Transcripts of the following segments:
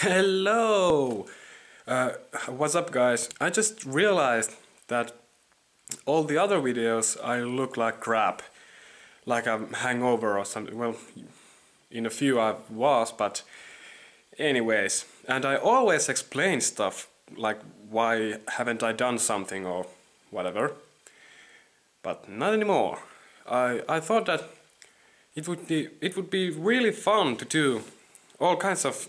Hello! What's up, guys? I just realized that all the other videos I look like crap. Like I'm hangover or something. Well, in a few I was, but anyways. And I always explain stuff like why haven't I done something or whatever. But not anymore. I thought that it would be really fun to do all kinds of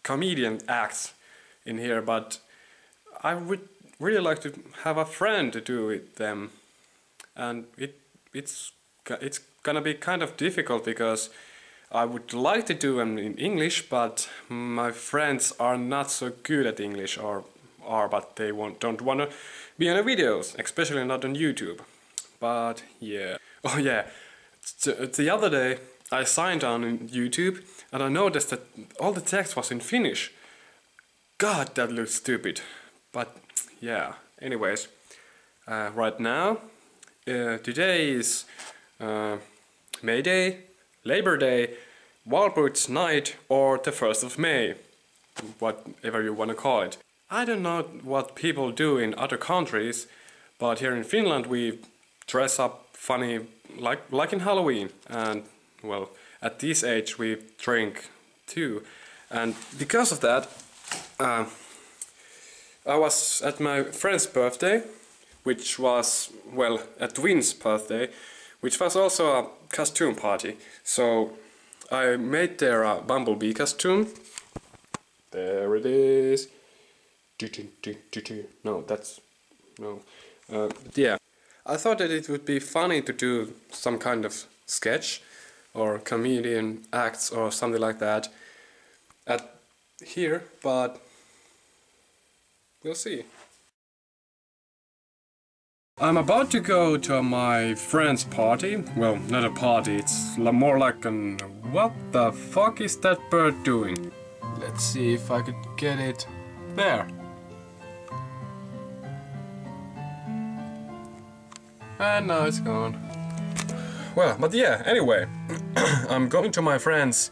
comedian acts in here, but I would really like to have a friend to do with them, and it's gonna be kind of difficult because I would like to do them in English, but my friends are not so good at English, but they don't want to be on the videos, especially not on YouTube. But yeah, oh yeah, the other day I signed on YouTube and I noticed that all the text was in Finnish. God, that looks stupid. But yeah, anyways, right now, today is May Day, Labor Day, Walpurgis Night, or the 1st of May, whatever you want to call it. I don't know what people do in other countries, but here in Finland we dress up funny like in Halloween, and well, at this age we drink too, and because of that I was at my friend's birthday, which was, well, a twin's birthday, which was also a costume party. So I made their bumblebee costume. There it is. No, that's no. Yeah, I thought that it would be funny to do some kind of sketch or comedian acts or something like that at here, but we'll see. I'm about to go to my friend's party. Well, not a party, it's more like an... What the fuck is that bird doing? Let's see if I could get it... There! And now it's gone. Well, but yeah, anyway. I'm going to my friend's...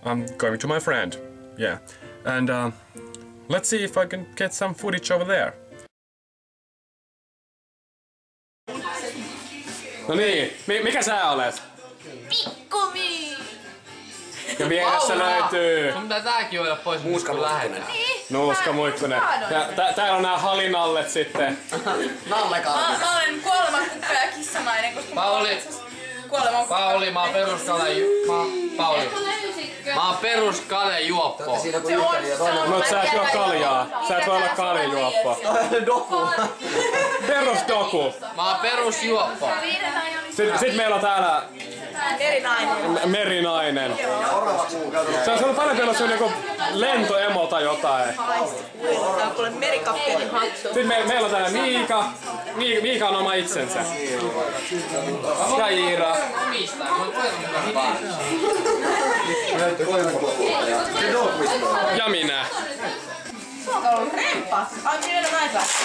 I'm going to my friend. Yeah. And let's see if I can get some footage over there. No niin, mikä sä olet? Pikkumi! Ja vieressä löytyy... Sun pitää tääkin olla pois, kun lähdetään. Nuuska Muikkunen. Ja täällä on nää halinallet sitten. Nallekaallit. Mä olen kuolemankukka ja kissanainen, koska Pauli, mä oon peruskalejuoppo. No sä et juo kaljaa. Sä et voi olla kaljajuoppo. Doku. Perusdoku. Mä oon perusjuoppo. Sitten meillä on täällä... Merinainen. Merinainen. Se on paljon teillä on joku lentoemo tai jotain. Tää on kuule merikapteeni hattu. Sitten meillä on täällä Miika. Miika on oma itsensä. Ja Iira. Ja minä. Sulla on ollut remppa. Ai, minä näin päästä.